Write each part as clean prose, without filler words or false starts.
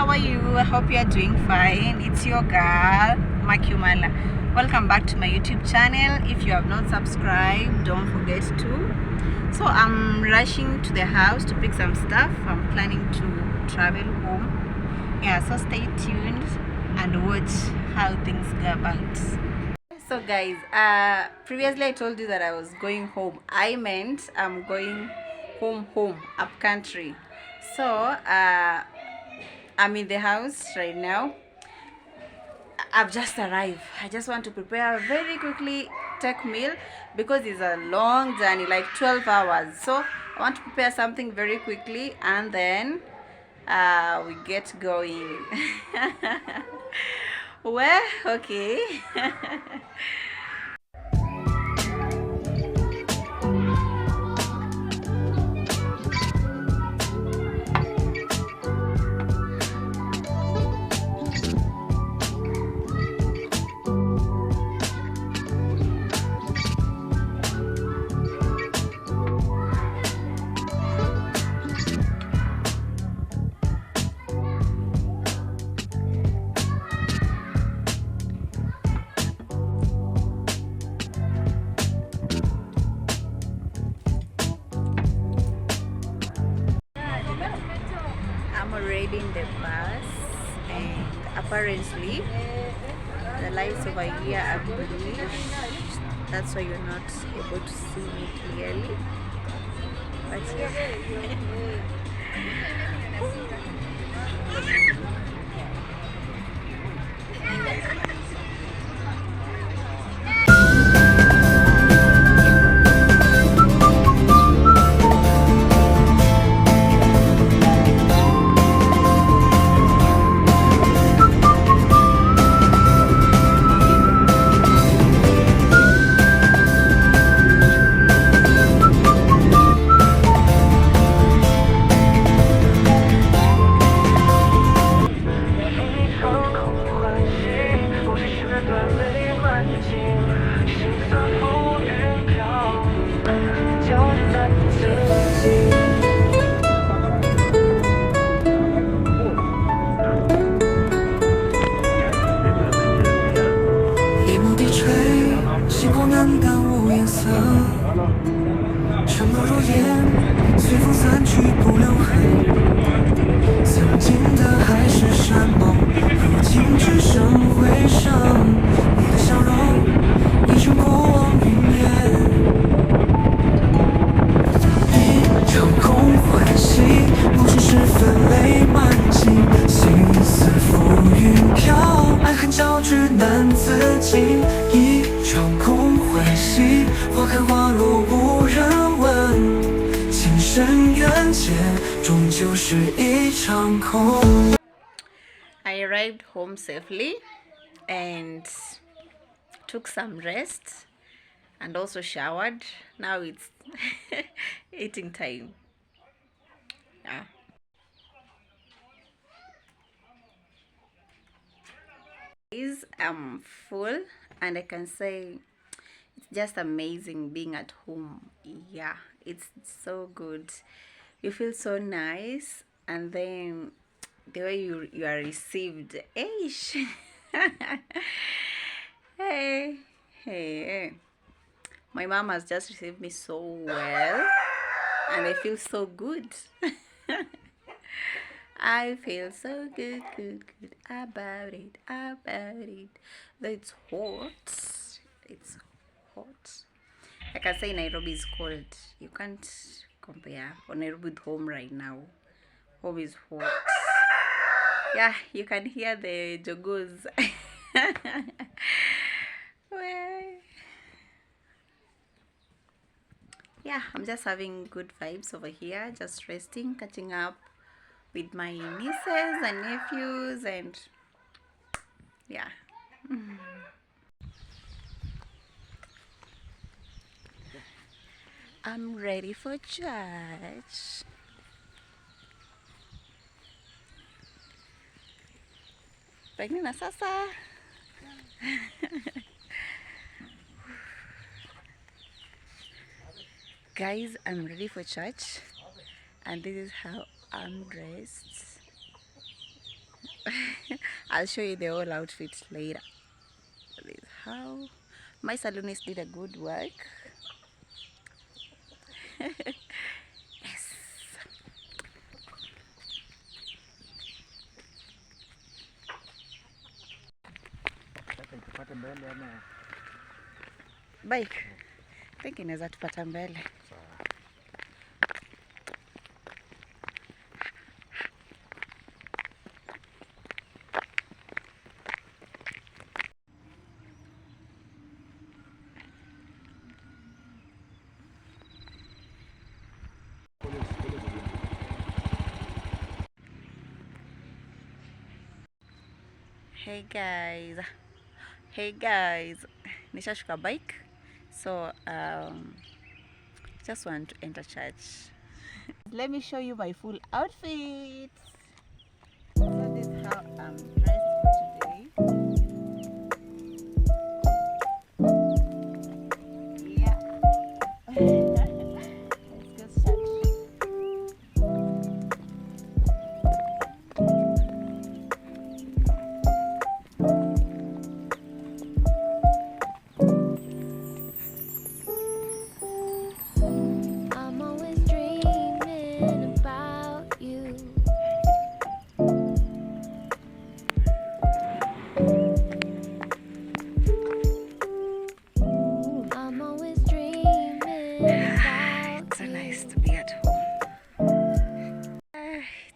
how are you? I hope you are doing fine. It's your girl Makumala. Welcome back to my YouTube channel. If you have not subscribed, don't forget to. So I'm rushing to the house to pick some stuff. I'm planning to travel home. Yeah, so stay tuned and watch how things go about. So guys, previously I told you that I was going home. I meant I'm going home, upcountry. So I'm in the house right now. I've just arrived. I just want to prepare very quickly, take meal because it's a long journey, like 12 hours. So I want to prepare something very quickly and then we get going. Well, okay. I'm already in the bus and apparently the lights over here are bluish. That's why you're not able to see me clearly. But yeah. I arrived home safely and took some rest and also showered. Now it's eating time. Yeah. I'm full and I can say it's just amazing being at home. Yeah, it's so good. You feel so nice and then the way you are received. Eish. Hey, hey. My mom has just received me so well and I feel so good. I feel so good about it, Though it's hot, it's hot. Like I say, Nairobi is cold. You can't compare Nairobi with home right now. Home is hot. Yeah, you can hear the jogos. Well, yeah, I'm just having good vibes over here, just resting, catching up with my nieces and nephews, and yeah. I'm ready for church. Pwede na sasa. Guys, I'm ready for church and this is how I'm dressed. I'll show you the whole outfit later. This is how my salonist did a good work. Yes. Bike. I think inaweza tupata mbele. Hey guys, nishashuka bike, so just want to enter church. Let me show you my full outfit. So this is how I'm dressed for today. Yeah. Let's go church.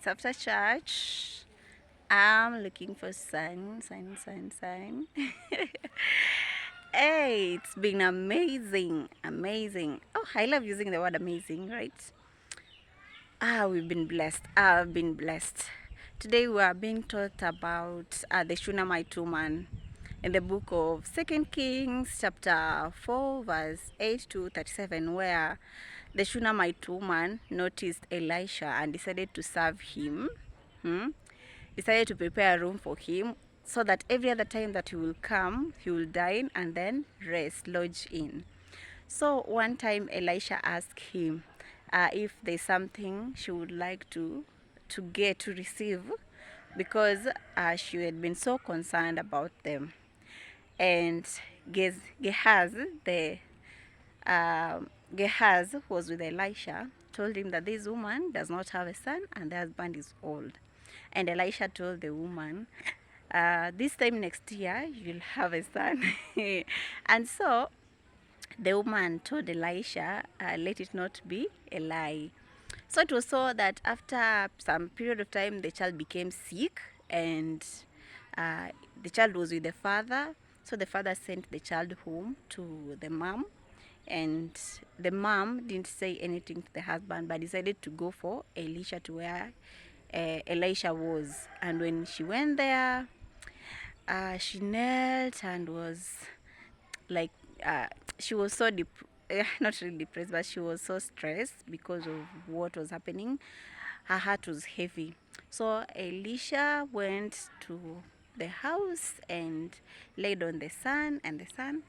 After church, I'm looking for sun. Hey, it's been amazing. Oh, I love using the word amazing, right? We've been blessed. I've been blessed. Today we are being taught about the Shunammite woman in the book of 2 Kings chapter 4 verse 8 to 37, where the Shunammite woman noticed Elisha and decided to serve him. Decided to prepare a room for him so that every other time that he will come, he will dine and then rest, lodge in. So one time Elisha asked him if there's something she would like to receive, because she had been so concerned about them. And Gehazi, Gehazi was with Elisha, told him that this woman does not have a son and the husband is old. And Elisha told the woman, this time next year you'll have a son. And so the woman told Elisha, let it not be a lie. So it was so that after some period of time, the child became sick, and the child was with the father. So the father sent the child home to the mom, and the mom didn't say anything to the husband, but decided to go for Elisha, to where Elisha was. And when she went there, she knelt and was like, she was so not really depressed, but she was so stressed because of what was happening. Her heart was heavy. So Elisha went to the house and laid on the son, and the son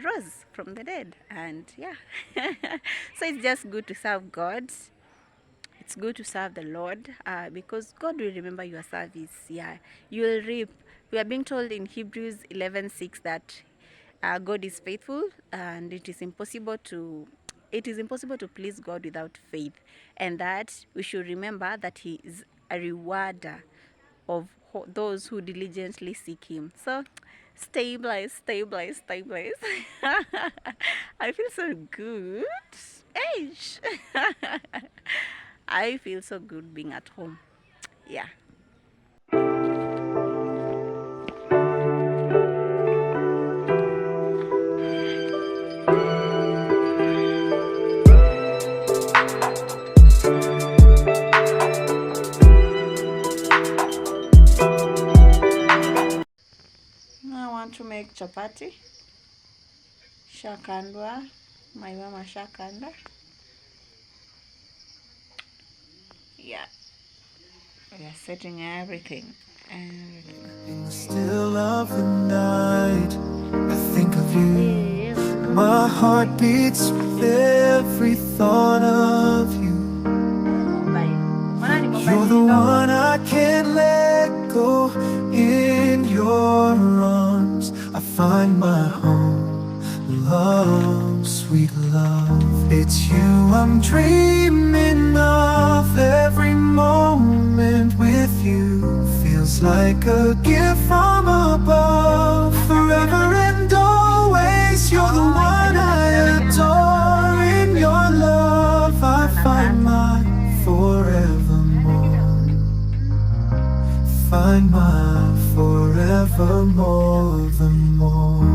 rose from the dead. And yeah, so it's just good to serve God. It's good to serve the Lord, because God will remember your service. Yeah, you will reap. We are being told in Hebrews 11:6 that God is faithful, and it is impossible to please God without faith, and that we should remember that He is a rewarder of those who diligently seek Him. So stay blessed. I feel so good. Eish. I feel so good being at home. Yeah. I want to make chapati. Shakandwa. My mama shakanda. Yeah. We are setting everything. Still of the night, I think of you. My heart beats with every thought of you. You're the one I can't let go I'm dreaming of every moment with you. Feels like a gift from above. Forever and always, you're the one I adore. In your love I find my forevermore. Find my forevermore, the more.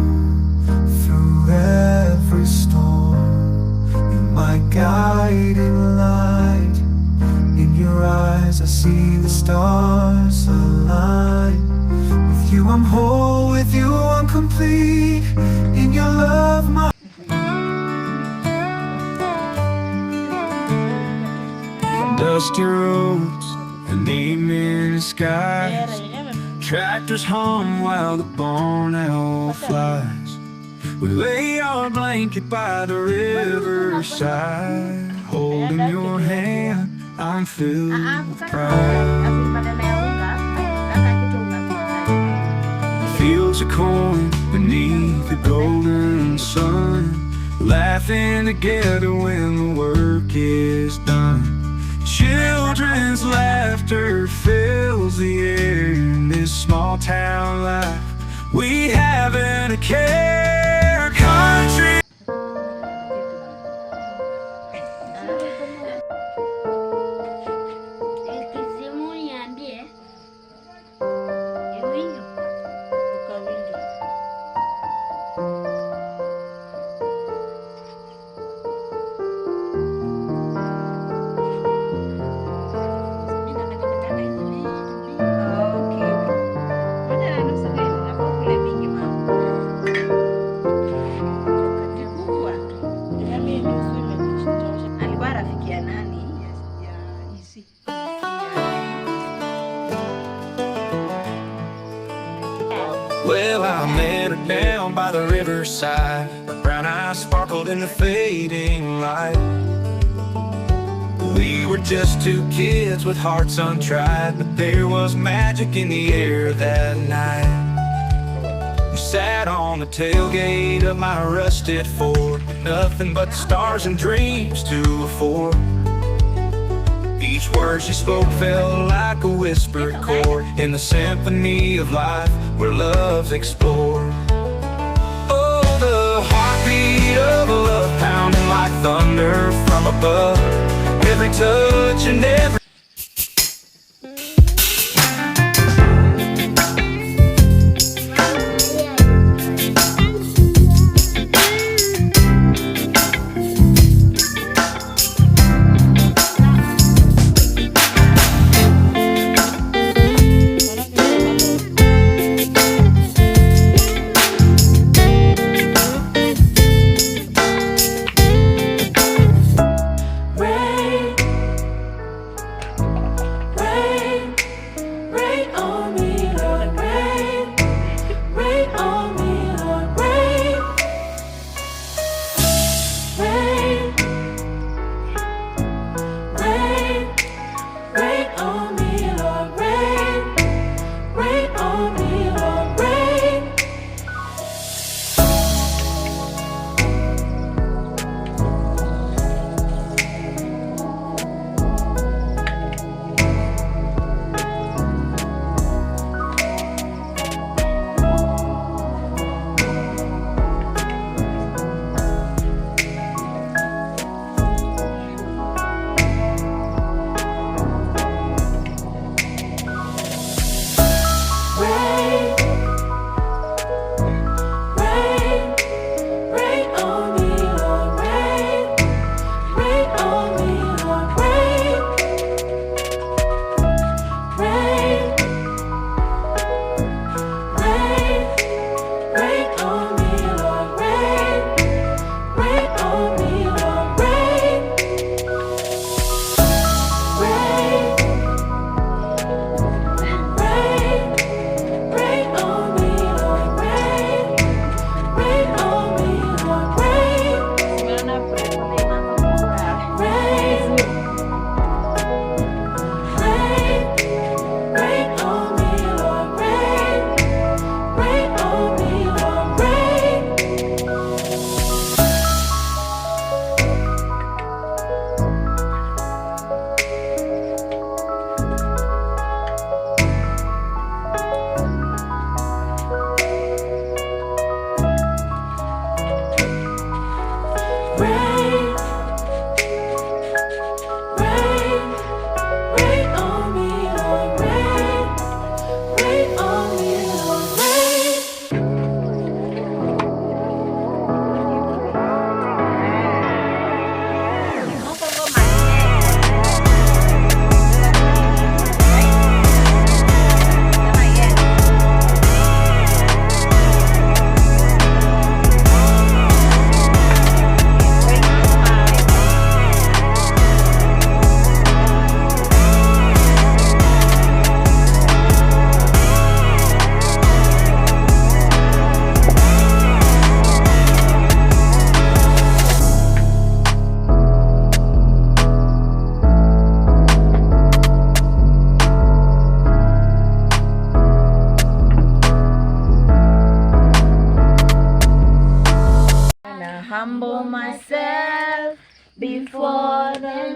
Through every storm, you're my guiding light. In your eyes I see the stars align. With you I'm whole, with you I'm complete. In your love my dusty roads and evening skies. Tractors hum while the barn owl flies. We lay our blanket by the riverside. Holding your hand, I'm filled with pride. Fields of corn beneath the golden sun, laughing together when the work is done. Children's laughter fills the air in this small town life. We haven't a care. Country. Well, I met her down by the riverside. Her brown eyes sparkled in the fading light. We were just two kids with hearts untried, but there was magic in the air that night. We sat on the tailgate of my rusted Ford, nothing but stars and dreams to afford. Each word she spoke felt like a whispered chord in the symphony of life where love's explored. Oh, the heartbeat of a love pounding like thunder from above. Every touch and every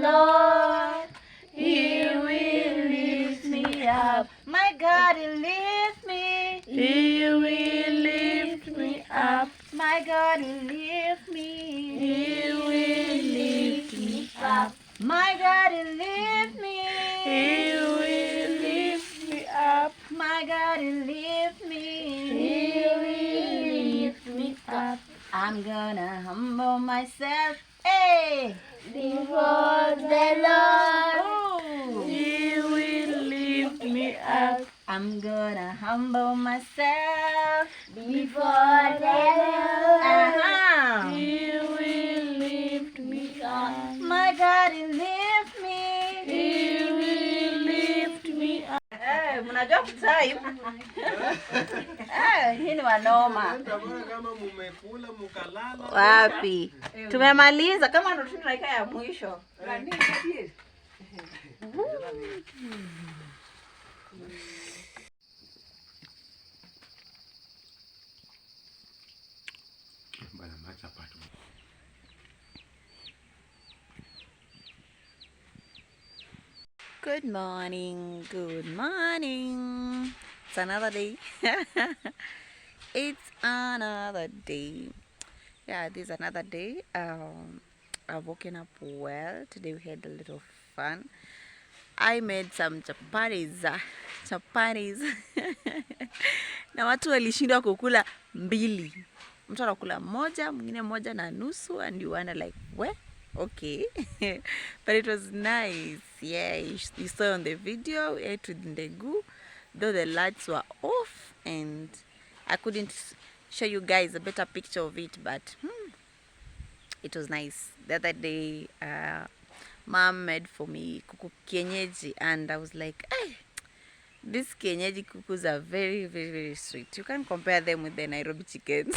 Lord, He will lift me up. My God, He lift me. He will lift me up. My God, He lift me. He will lift me up. My God, He lift me. He will lift me up. My God, He lift me. He will lift me up. I'm gonna humble myself, hey, before the Lord. Oh. He will lift me up. I'm gonna humble myself before the Lord. He will lift me up. My God, He lift me. He will lift me up. Mnajua kutype? Hii ni wanoma. Wapi? Tumemaliza kama ndo tunaika ya mwisho. Good morning, good morning. It's another day. It's another day. Yeah, this is another day. I've woken up well. Today we had a little fun. I made some chapatis. Chapatis. Na watu walishindwa kukula mbili. Mtu anakula moja, mwingine moja na nusu, and you wonder like, what? Okay. But it was nice. Yeah, you saw on the video, we ate with Ndegu, though the lights were off and I couldn't show you guys a better picture of it, but it was nice. The other day, mom made for me kuku kienyeji, and I was like, hey, these kienyeji kukus are very, very, very sweet. You can't compare them with the Nairobi chickens,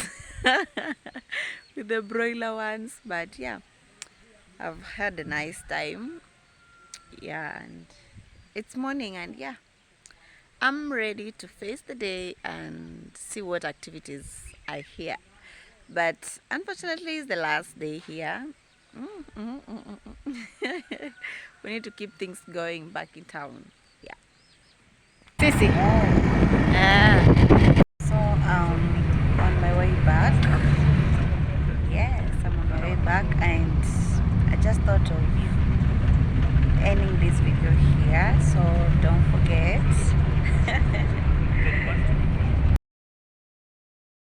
with the broiler ones, but yeah, I've had a nice time. Yeah, and it's morning, and yeah, I'm ready to face the day and see what activities are here. But unfortunately, it's the last day here. We need to keep things going back in town. Yeah. Sissy. So on my way back. Yes, I'm on my way back, and I just thought of ending this video here